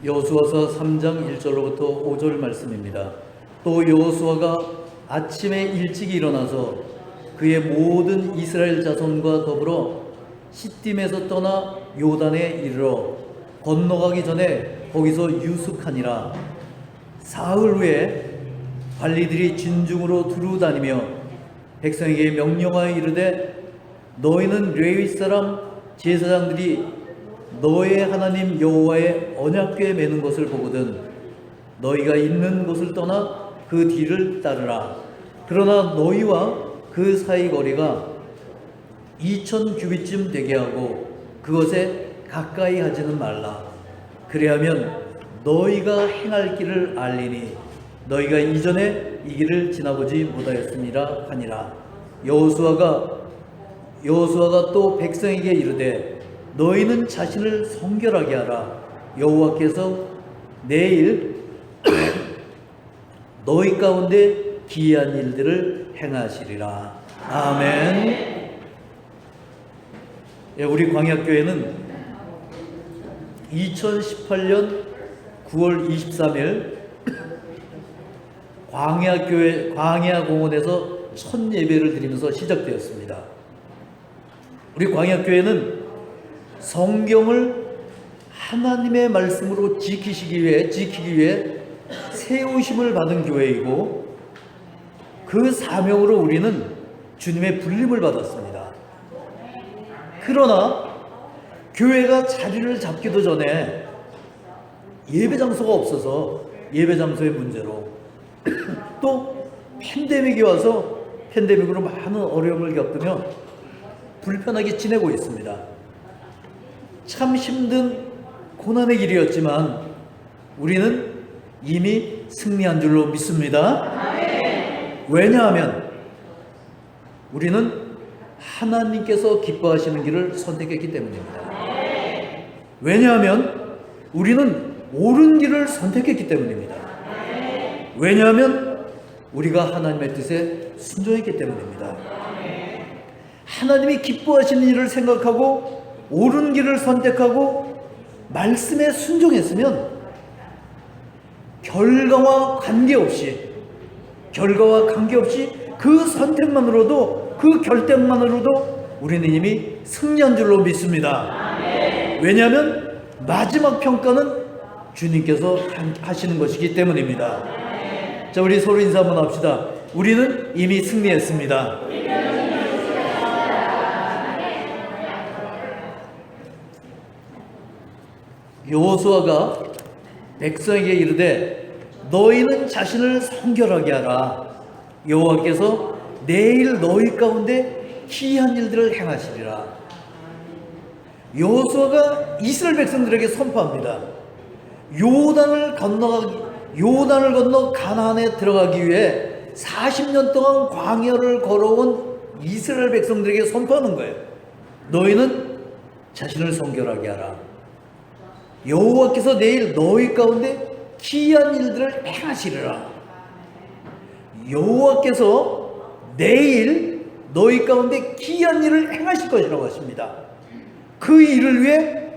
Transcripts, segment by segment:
여호수아서 3장 1절로부터 5절 말씀입니다. 또 여호수아가 아침에 일찍 일어나서 그의 모든 이스라엘 자손과 더불어 시딤에서 떠나 요단에 이르러 건너가기 전에 거기서 유숙하니라. 사흘 후에 관리들이 진중으로 두루다니며 백성에게 명령하여 이르되 너희는 레위 사람 제사장들이 너의 하나님 여호와의 언약궤에 매는 것을 보거든 너희가 있는 곳을 떠나 그 뒤를 따르라. 그러나 너희와 그 사이 거리가 2000 규빗쯤 되게 하고 그것에 가까이 하지는 말라. 그리하면 너희가 행할 길을 알리니 너희가 이전에 이 길을 지나보지 못하였음이라 하니라. 여호수아가 또 백성에게 이르되 너희는 자신을 성결하게 하라. 여호와께서 내일 너희 가운데 기이한 일들을 행하시리라. 아멘. 우리 광야교회는 2018년 9월 23일 광야공원에서 첫 예배를 드리면서 시작되었습니다. 우리 광야교회는 성경을 하나님의 말씀으로 지키기 위해 세우심을 받은 교회이고 그 사명으로 우리는 주님의 불림을 받았습니다. 그러나 교회가 자리를 잡기도 전에 예배 장소가 없어서 예배 장소의 문제로 또 팬데믹이 와서 팬데믹으로 많은 어려움을 겪으며 불편하게 지내고 있습니다. 참 힘든 고난의 길이었지만 우리는 이미 승리한 줄로 믿습니다. 왜냐하면 우리는 하나님께서 기뻐하시는 길을 선택했기 때문입니다. 왜냐하면 우리는 옳은 길을 선택했기 때문입니다. 왜냐하면 우리가 하나님의 뜻에 순종했기 때문입니다. 하나님이 기뻐하시는 일을 생각하고 옳은 길을 선택하고 말씀에 순종했으면 결과와 관계없이 그 선택만으로도 그 결단만으로도 우리는 이미 승리한 줄로 믿습니다. 왜냐하면 마지막 평가는 주님께서 하시는 것이기 때문입니다. 자, 우리 서로 인사 한번 합시다. 우리는 이미 승리했습니다. 여호수아가 백성에게 이르되 너희는 자신을 성결하게 하라. 여호와께서 내일 너희 가운데 기이한 일들을 행하시리라. 여호수아가 이스라엘 백성들에게 선포합니다. 요단을 건너 가나안에 들어가기 위해 40년 동안 광야를 걸어온 이스라엘 백성들에게 선포하는 거예요. 너희는 자신을 성결하게 하라. 여호와께서 내일 너희 가운데 기이한 일들을 행하시리라. 여호와께서 내일 너희 가운데 기이한 일을 행하실 것이라고 하십니다. 그 일을 위해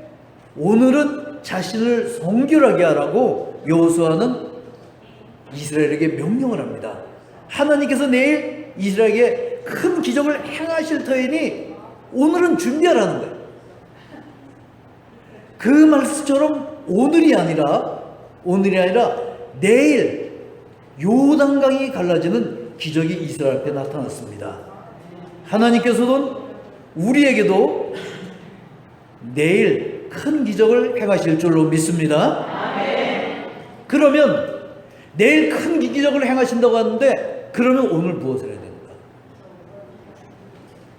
오늘은 자신을 성결하게 하라고 여호수아는 이스라엘에게 명령을 합니다. 하나님께서 내일 이스라엘에게 큰 기적을 행하실 터이니 오늘은 준비하라는 거예요. 그 말씀처럼 오늘이 아니라 내일 요단강이 갈라지는 기적이 이스라엘 앞에 나타났습니다. 하나님께서는 우리에게도 내일 큰 기적을 행하실 줄로 믿습니다. 그러면 내일 큰 기적을 행하신다고 하는데 그러면 오늘 무엇을 해야 됩니까?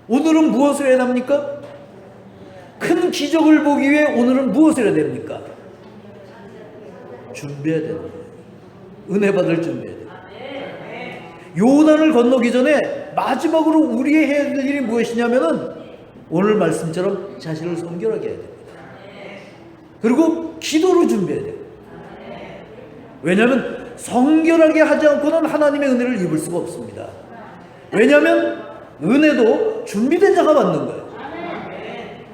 오늘은 무엇을 해야 합니까? 큰 기적을 보기 위해 오늘은 무엇을 해야 됩니까? 준비해야 되는 거예요. 은혜 받을 준비해야 돼요. 요단을 건너기 전에 마지막으로 우리의 해야 될 일이 무엇이냐면은 오늘 말씀처럼 자신을 성결하게 해야 됩니다. 그리고 기도로 준비해야 돼요. 왜냐하면 성결하게 하지 않고는 하나님의 은혜를 입을 수가 없습니다. 왜냐하면 은혜도 준비된 자가 받는 거예요.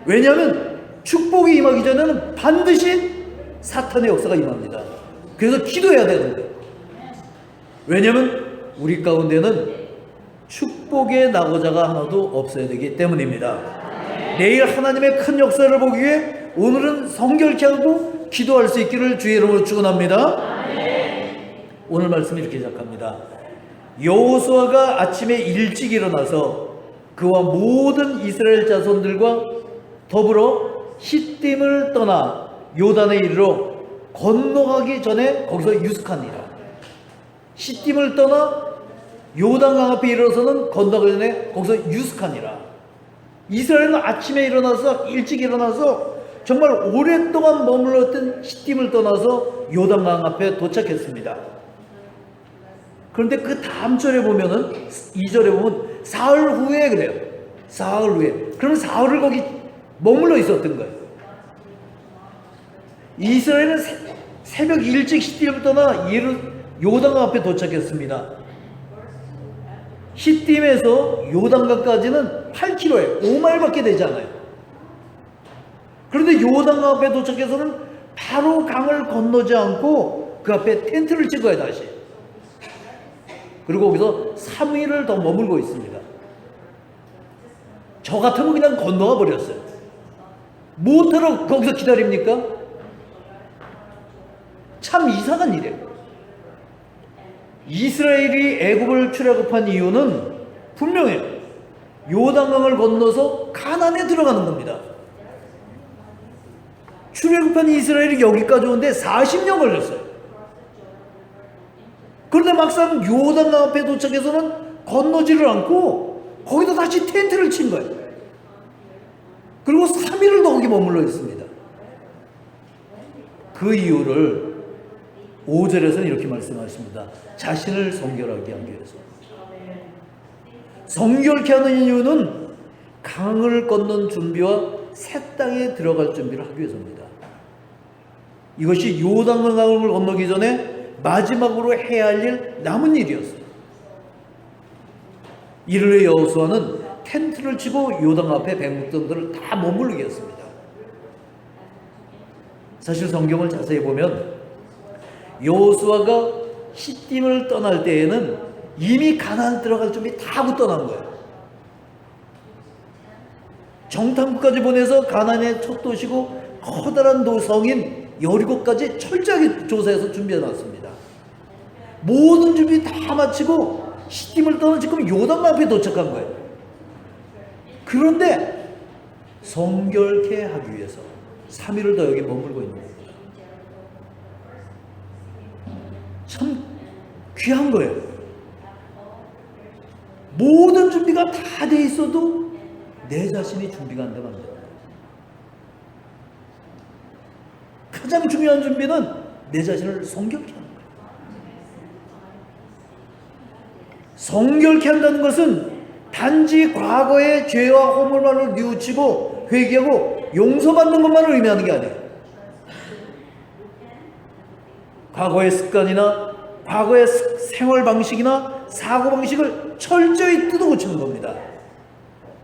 왜냐하면 축복이 임하기 전에는 반드시 사탄의 역사가 임합니다. 그래서 기도해야 되는 거예요. 왜냐하면 우리 가운데는 축복의 낙오자가 하나도 없어야 되기 때문입니다. 내일 하나님의 큰 역사를 보기 위해 오늘은 성결케 하고 기도할 수 있기를 주의 이름으로 축원합니다. 오늘 말씀 이렇게 시작합니다. 여호수아가 아침에 일찍 일어나서 그와 모든 이스라엘 자손들과 더불어 시딤을 떠나 요단에 이르러 건너가기 전에 거기서 유숙하니라. 시딤을 떠나 요단강 앞에 이르러서는 건너가기 전에 거기서 유숙하니라. 이스라엘은 아침에 일어나서 일찍 일어나서 정말 오랫동안 머물렀던 시딤을 떠나서 요단강 앞에 도착했습니다. 그런데 그 다음 절에 보면은 2절에 보면 사흘 후에 그래요. 사흘 후에. 그러면 사흘을 거기 머물러 있었던 거예요. 이스라엘은 새벽 일찍 시딤을 떠나 요단강 앞에 도착했습니다. 시딤에서 요단강까지는 8km에 5마일밖에 되지 않아요. 그런데 요단강 앞에 도착해서는 바로 강을 건너지 않고 그 앞에 텐트를 찍어야 다시. 그리고 거기서 3일을 더 머물고 있습니다. 저 같으면 그냥 건너가 버렸어요. 뭐하러 거기서 기다립니까? 참 이상한 일이에요. 이스라엘이 애굽을 출애굽한 이유는 분명해요. 요단강을 건너서 가나안에 들어가는 겁니다. 출애굽한 이스라엘이 여기까지 오는데 40년 걸렸어요. 그런데 막상 요단강 앞에 도착해서는 건너지를 않고 거기다 다시 텐트를 친 거예요. 그리고 3일을 더 거기 머물러 있습니다. 그 이유를 5절에서는 이렇게 말씀하십니다. 자신을 성결하게 하기 위해서. 성결케 하는 이유는 강을 건넌 준비와 새 땅에 들어갈 준비를 하기 위해서입니다. 이것이 요단강을 건너기 전에 마지막으로 해야 할 일, 남은 일이었어요. 이를 위해 여호수아는 텐트를 치고 요단 앞에 백성들을 다 머무르게 했습니다. 사실 성경을 자세히 보면 여호수아가 시딤을 떠날 때에는 이미 가나안 들어갈 준비 다 하고 떠난 거예요. 정탐구까지 보내서 가나안의 첫 도시고 커다란 도성인 여리고까지 철저하게 조사해서 준비해 놨습니다. 모든 준비 다 마치고 시딤을 떠나 지금 요단 앞에 도착한 거예요. 그런데 성결케 하기 위해서 3일을 더 여기 머물고 있는 거예요. 참 귀한 거예요. 모든 준비가 다 돼 있어도 내 자신이 준비가 안 되면 안 돼요. 가장 중요한 준비는 내 자신을 성결케 하는 거예요. 성결케 한다는 것은 단지 과거의 죄와 허물만을 뉘우치고 회개하고 용서받는 것만을 의미하는 게 아니에요. 과거의 습관이나 과거의 생활 방식이나 사고 방식을 철저히 뜯어고치는 겁니다.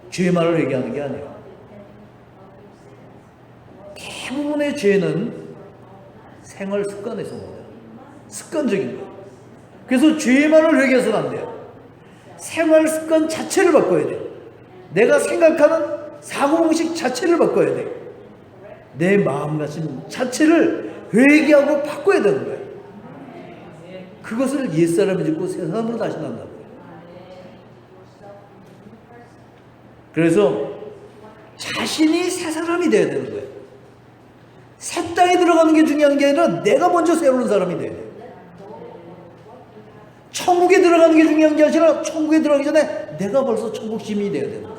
죄만을 회개하는 게 아니에요. 대부분의 죄는 생활 습관에서 옵니다. 습관적인 거예요. 그래서 죄만을 회개해서는 안 돼요. 생활 습관 자체를 바꿔야 돼요. 내가 생각하는 사고방식 자체를 바꿔야 돼요. 내 마음가짐 자체를 회개하고 바꿔야 되는 거예요. 그것을 옛사람이 짓고 새사람으로 다시 난다고요. 그래서 자신이 새사람이 돼야 되는 거예요. 새 땅에 들어가는 게 중요한 게 아니라 내가 먼저 새로운 사람이 돼야 돼요. 천국에 들어가는 게 중요한 게 아니라 천국에 들어가기 전에 내가 벌써 천국 시민이 돼야 되는 거예요.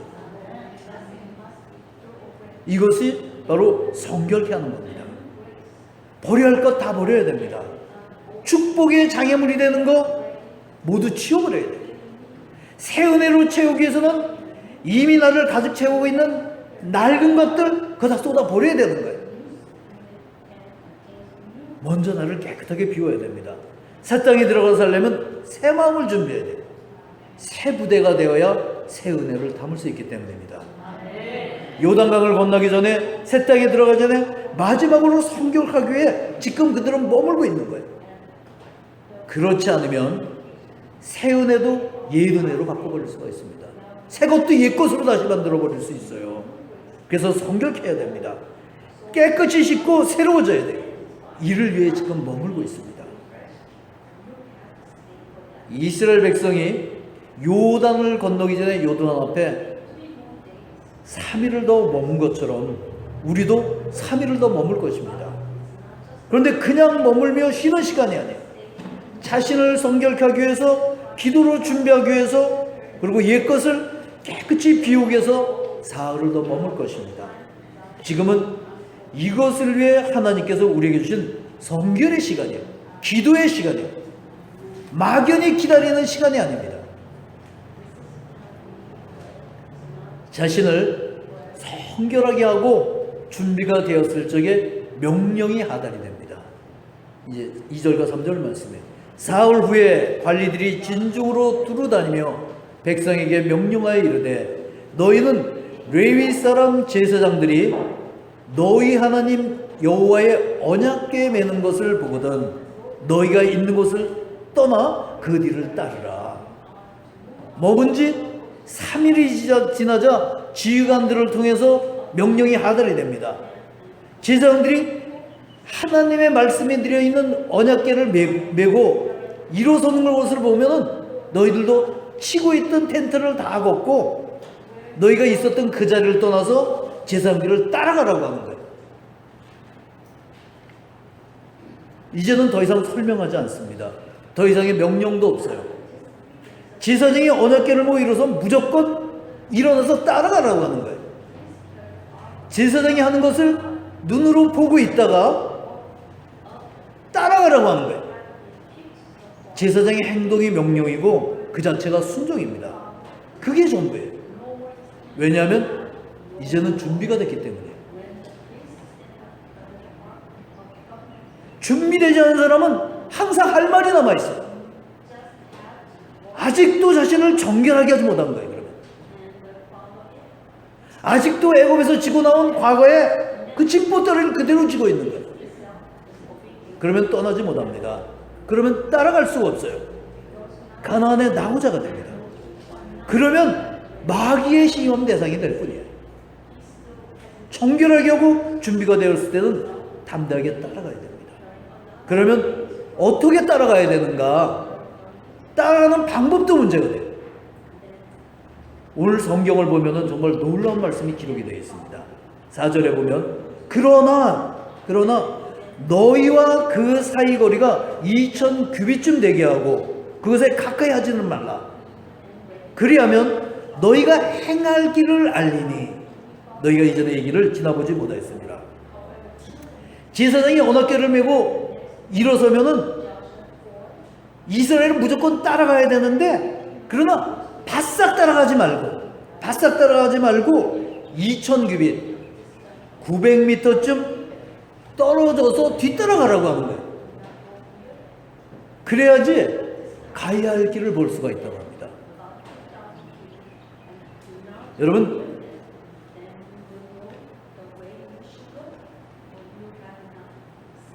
이것이 바로 성결케 하는 겁니다. 버려야 할 것 다 버려야 됩니다. 축복의 장애물이 되는 거 모두 치워버려야 돼요. 새 은혜로 채우기 위해서는 이미 나를 가득 채우고 있는 낡은 것들 그거 다 쏟아 버려야 되는 거예요. 먼저 나를 깨끗하게 비워야 됩니다. 새 땅에 들어가서 살려면 새 마음을 준비해야 돼요. 새 부대가 되어야 새 은혜를 담을 수 있기 때문입니다. 요단강을 건너기 전에, 새 땅에 들어가기 전에 마지막으로 성결하기 위해 지금 그들은 머물고 있는 거예요. 그렇지 않으면 새 은혜도 옛 은혜로 바꿔버릴 수가 있습니다. 새 것도 옛 것으로 다시 만들어버릴 수 있어요. 그래서 성결해야 됩니다. 깨끗이 씻고 새로워져야 돼요. 이를 위해 지금 머물고 있습니다. 이스라엘 백성이 요단을 건너기 전에 요단 앞에 3일을 더 머문 것처럼 우리도 3일을 더 머물 것입니다. 그런데 그냥 머물며 쉬는 시간이 아니에요. 자신을 성결케 하기 위해서, 기도로 준비하기 위해서, 그리고 옛것을 깨끗이 비우기 위해서 사흘을 더 머물 것입니다. 지금은 이것을 위해 하나님께서 우리에게 주신 성결의 시간이에요. 기도의 시간이에요. 막연히 기다리는 시간이 아닙니다. 자신을 성결하게 하고 준비가 되었을 적에 명령이 하달이 됩니다. 이제 2절과 3절 말씀에 사흘 후에 관리들이 진중으로 두루다니며 백성에게 명령하여 이르되 너희는 레위 사람 제사장들이 너희 하나님 여호와의 언약궤에 매는 것을 보거든 너희가 있는 곳을 떠나 그 뒤를 따르라. 머문 지 3일이 지나자 지휘관들을 통해서 명령이 하달이 됩니다. 제사장들이 하나님의 말씀에 들어있는 언약궤를 메고 일어서는 것을 보면은 너희들도 치고 있던 텐트를 다 걷고 너희가 있었던 그 자리를 떠나서 제사장들을 따라가라고 하는 거예요. 이제는 더 이상 설명하지 않습니다. 더 이상의 명령도 없어요. 제사장이 언약궤를 모고 일어서 무조건 일어나서 따라가라고 하는 거예요. 제사장이 하는 것을 눈으로 보고 있다가 따라가라고 하는 거예요. 제사장의 행동이 명령이고 그 자체가 순종입니다. 그게 전부예요. 왜냐하면 이제는 준비가 됐기 때문이에요. 준비되지 않은 사람은 항상 할 말이 남아있어요. 아직도 자신을 정결하게 하지 못한 거예요. 그러면 아직도 애굽에서 지고 나온 과거에 그 징포따리를 그대로 지고 있는 거예요. 그러면 떠나지 못합니다. 그러면 따라갈 수가 없어요. 가나안의 나고자가 됩니다. 그러면 마귀의 시험 대상이 될 뿐이에요. 정결하게 하고 준비가 되었을 때는 담대하게 따라가야 됩니다. 그러면 어떻게 따라가야 되는가? 따라가는 방법도 문제가 돼요. 오늘 성경을 보면은 정말 놀라운 말씀이 기록이 되어 있습니다. 4절에 보면 그러나 너희와 그 사이 거리가 2000 규빗쯤 되게 하고 그것에 가까이 하지는 말라. 그리하면 너희가 행할 길을 알리니 너희가 이전에 이 길을 지나보지 못하였습니다. 제사장이 언약궤를 메고 일어서면은 이스라엘은 무조건 따라가야 되는데 그러나 바싹 따라가지 말고 2000 규빗 900m쯤 떨어져서 뒤따라가라고 하는 거예요. 그래야지 가야 할 길을 볼 수가 있다고 합니다. 여러분,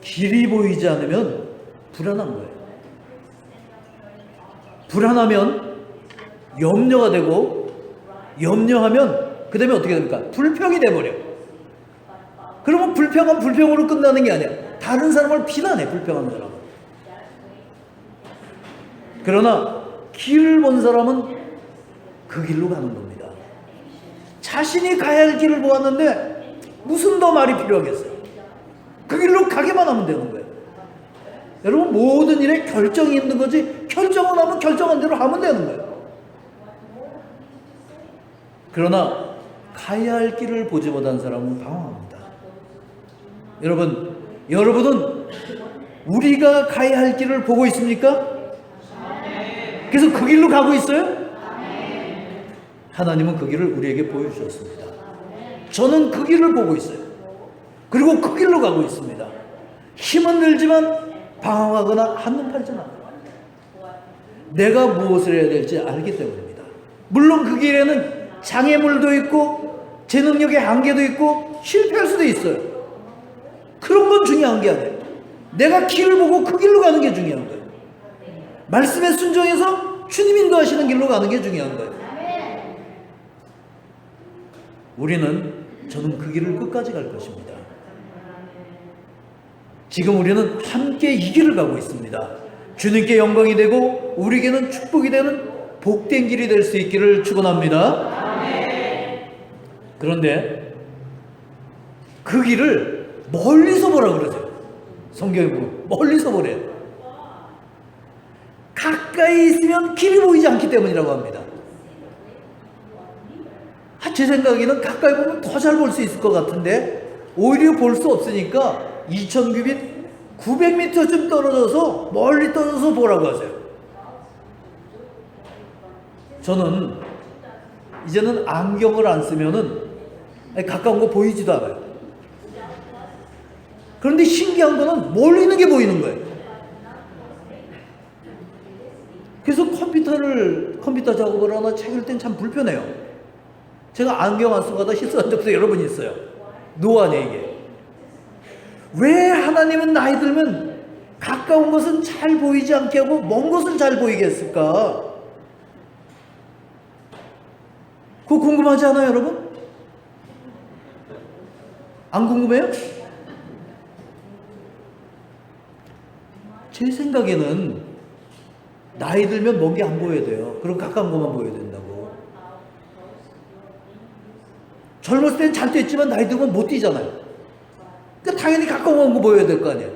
길이 보이지 않으면 불안한 거예요. 불안하면 염려가 되고 염려하면 그 다음에 어떻게 됩니까? 불평이 돼버려요. 그러면 불평은 불평으로 끝나는 게 아니야. 다른 사람을 비난해, 불평하는 사람은. 그러나 길을 본 사람은 그 길로 가는 겁니다. 자신이 가야 할 길을 보았는데 무슨 더 말이 필요하겠어요? 그 길로 가기만 하면 되는 거예요. 여러분, 모든 일에 결정이 있는 거지 결정을 하면 결정한 대로 하면 되는 거예요. 그러나 가야 할 길을 보지 못한 사람은 방황합니다. 여러분은 우리가 가야 할 길을 보고 있습니까? 그래서 그 길로 가고 있어요? 하나님은 그 길을 우리에게 보여주셨습니다. 저는 그 길을 보고 있어요. 그리고 그 길로 가고 있습니다. 힘은 들지만 방황하거나 한눈 팔지 않아요. 내가 무엇을 해야 될지 알기 때문입니다. 물론 그 길에는 장애물도 있고 제 능력의 한계도 있고 실패할 수도 있어요. 그런 건 중요한 게 아니에요. 내가 길을 보고 그 길로 가는 게 중요한 거예요. 말씀에 순종해서 주님 인도하시는 길로 가는 게 중요한 거예요. 저는 그 길을 끝까지 갈 것입니다. 지금 우리는 함께 이 길을 가고 있습니다. 주님께 영광이 되고 우리에게는 축복이 되는 복된 길이 될 수 있기를 축원합니다. 그런데 그 길을 멀리서 보라 그러세요. 성경에 보면 멀리서 보래요. 가까이 있으면 길이 보이지 않기 때문이라고 합니다. 제 생각에는 가까이 보면 더 잘 볼 수 있을 것 같은데 오히려 볼 수 없으니까 2000규빗 900m쯤 떨어져서 멀리 떨어져서 보라고 하세요. 저는 이제는 안경을 안 쓰면은 가까운 거 보이지도 않아요. 그런데 신기한 거는 멀리 있는 게 보이는 거예요. 그래서 컴퓨터 작업을 하나 책 읽을 땐 참 불편해요. 제가 안경 안 쓰고 가다 실수한 적도 여러 번 있어요. 노안에 이게. 왜 하나님은 나이 들면 가까운 것은 잘 보이지 않게 하고 먼 것을 잘 보이게 했을까? 그거 궁금하지 않아요, 여러분? 안 궁금해요? 제 생각에는 나이 들면 먼 게 안 보여야 돼요. 그럼 가까운 것만 보여야 된다고. 젊었을 땐 잘 뛰었지만 나이 들면 못 뛰잖아요. 그러니까 당연히 가까운 거 보여야 될 거 아니에요.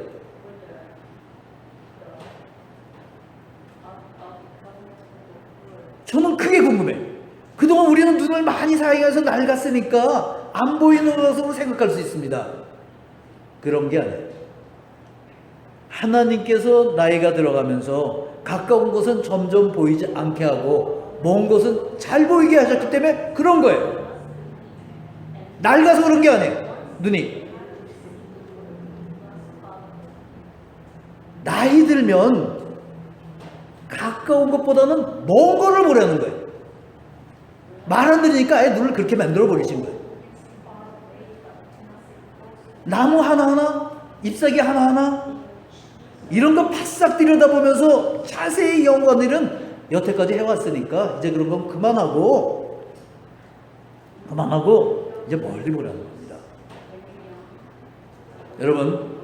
저는 그게 궁금해요. 그동안 우리는 눈을 많이 사용해서 낡았으니까 안 보이는 것으로 생각할 수 있습니다. 그런 게 아니에요. 하나님께서 나이가 들어가면서 가까운 것은 점점 보이지 않게 하고 먼 것은 잘 보이게 하셨기 때문에 그런 거예요. 낡아서 그런 게 아니에요. 눈이. 나이 들면 가까운 것보다는 먼 거를 보려는 거예요. 말 안 들으니까 아예 눈을 그렇게 만들어 버리신 거예요. 나무 하나하나, 잎사귀 하나하나 이런 거 바싹 들여다보면서 자세히 연구하는 일은 여태까지 해왔으니까 이제 그런 건 그만하고 이제 멀리 보라는 겁니다. 여러분,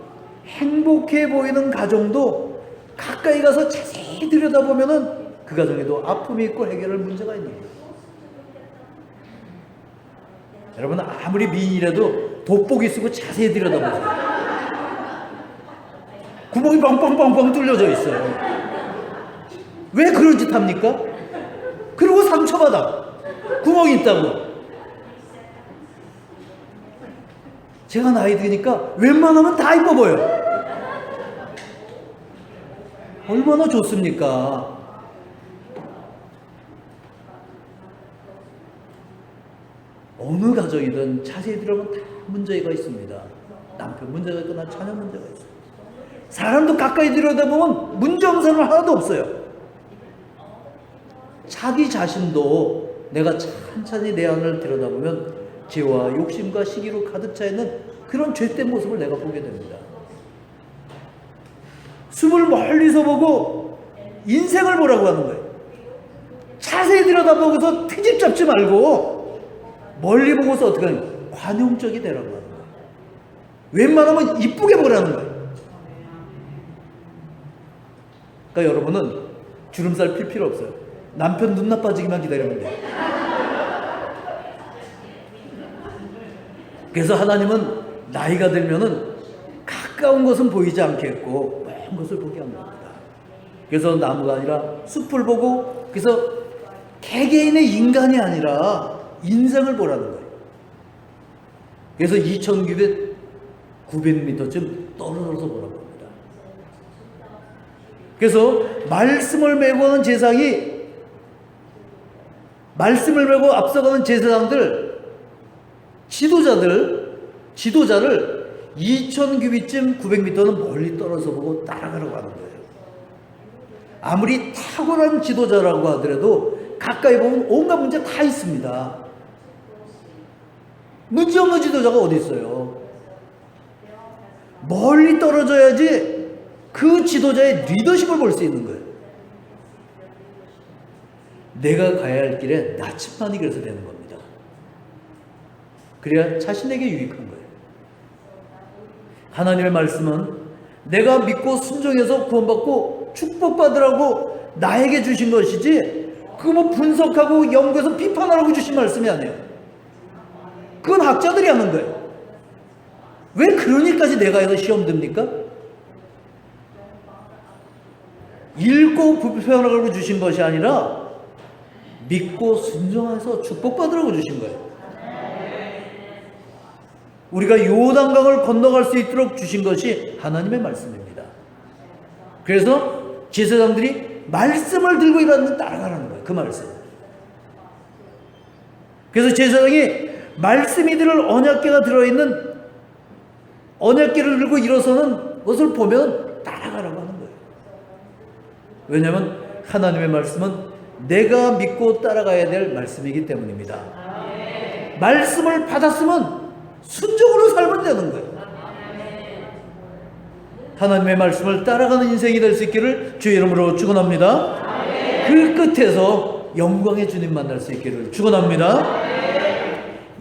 행복해 보이는 가정도 가까이 가서 자세히 들여다보면은 그 가정에도 아픔이 있고 해결할 문제가 있는 거예요. 여러분, 아무리 미인이라도 돋보기 쓰고 자세히 들여다보세요. 구멍이 빵빵빵빵 뚫려져 있어요. 왜 그런 짓 합니까? 그리고 상처받아. 구멍이 있다고. 제가 나이 드니까 웬만하면 다 이뻐 보여요. 얼마나 좋습니까? 어느 가정이든 자세히 들어보면 다 문제가 있습니다. 남편 문제가 있거나 자녀 문제가 있어요. 사람도 가까이 들여다보면 문제 없는 사람 하나도 없어요. 자기 자신도 내가 천천히 내 안을 들여다보면 죄와 욕심과 시기로 가득 차 있는 그런 죄된 모습을 내가 보게 됩니다. 숲을 멀리서 보고 인생을 보라고 하는 거예요. 자세히 들여다보고서 트집 잡지 말고 멀리 보고서 어떻게 하는 거예요? 관용적이 되라고 하는 거예요. 웬만하면 이쁘게 보라는 거예요. 그러니까 여러분은 주름살 필 필요 없어요. 남편 눈 나빠지기만 기다리면 돼요. 그래서 하나님은 나이가 들면은 가까운 것은 보이지 않게 했고 먼 것을 보게 합니다. 그래서 나무가 아니라 숲을 보고, 그래서 개개인의 인간이 아니라 인생을 보라는 거예요. 그래서 2900m쯤 떨어져서 보라고 합니다. 그래서 말씀을 메고 하는 제사장이, 말씀을 메고 앞서가는 제사장들, 지도자를 2000규빗쯤 900m는 멀리 떨어져 보고 따라가라고 하는 거예요. 아무리 탁월한 지도자라고 하더라도 가까이 보면 온갖 문제 다 있습니다. 문제없는 지도자가 어디 있어요? 멀리 떨어져야지 그 지도자의 리더십을 볼 수 있는 거예요. 내가 가야 할 길에 나침반이 그래서 되는 겁니다. 그래야 자신에게 유익한 거예요. 하나님의 말씀은 내가 믿고 순종해서 구원받고 축복받으라고 나에게 주신 것이지, 그거 뭐 분석하고 연구해서 비판하라고 주신 말씀이 아니에요. 그건 학자들이 하는 거예요. 왜 그런 일까지 내가 해서 시험 듭니까? 읽고 불편하라고 주신 것이 아니라 믿고 순종해서 축복받으라고 주신 거예요. 우리가 요단강을 건너갈 수 있도록 주신 것이 하나님의 말씀입니다. 그래서 제사장들이 말씀을 들고 일하는 따라가라는 거예요. 그 말씀. 그래서 제사장이 말씀이 들을 언약궤가 들어있는 언약궤를 들고 일어서는 것을 보면 따라가라고 하는 거예요. 왜냐하면 하나님의 말씀은 내가 믿고 따라가야 될 말씀이기 때문입니다. 말씀을 받았으면 순종으로 살면 되는 거예요. 하나님의 말씀을 따라가는 인생이 될 수 있기를 주의 이름으로 축원합니다. 그 끝에서 영광의 주님 만날 수 있기를 축원합니다.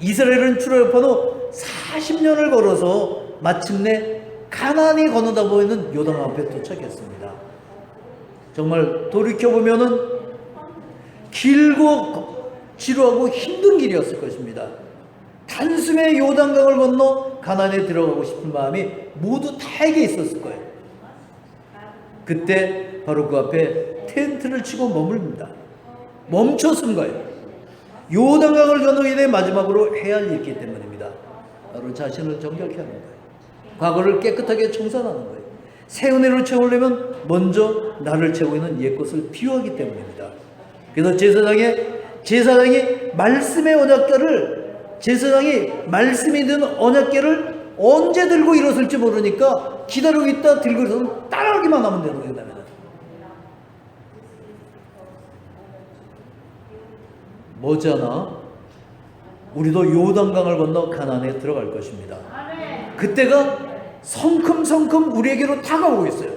이스라엘은 출애굽한 후 40년을 걸어서 마침내 가나안이 건너다 보이는 요단 앞에 도착했습니다. 정말 돌이켜보면은 길고 지루하고 힘든 길이었을 것입니다. 단숨에 요단강을 건너 가나안에 들어가고 싶은 마음이 모두 다에게 있었을 거예요. 그때 바로 그 앞에 텐트를 치고 머물릅니다. 멈췄은 거예요. 요단강을 건너기 때 마지막으로 해야 할 일이기 때문입니다. 바로 자신을 정결케 하는 거예요. 과거를 깨끗하게 청산하는 거예요. 새 은혜로 채우려면 먼저 나를 채우고 있는 옛것을 비워하기 때문입니다. 그래서 제사장이 말씀의 언약궤를, 제사장이 말씀이 든 언약궤를 언제 들고 일어설지 모르니까 기다리고 있다 들고 일어서면 따라가기만 하면 되는 거예요. 머지않아 우리도 요단강을 건너 가나안에 들어갈 것입니다. 그때가 성큼성큼 우리에게로 다가오고 있어요.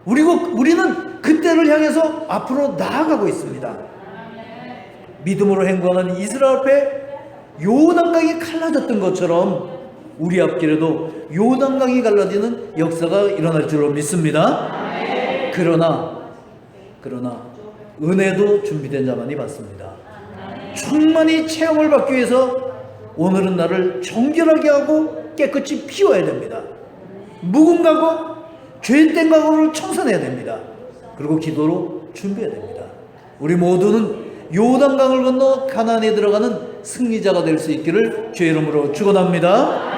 우리는 그때를 향해서 앞으로 나아가고 있습니다. 믿음으로 행동하는 이스라엘 앞에 요단강이 갈라졌던 것처럼 우리 앞길에도 요단강이 갈라지는 역사가 일어날 줄로 믿습니다. 그러나 은혜도 준비된 자만이 받습니다. 충만히 체험을 받기 위해서 오늘은 나를 정결하게 하고 깨끗이 피워야 됩니다. 묵은 각오, 죄된 각오를 청산해야 됩니다. 그리고 기도로 준비해야 됩니다. 우리 모두는 요단강을 건너 가나안에 들어가는 승리자가 될 수 있기를 주의 이름으로 축원합니다.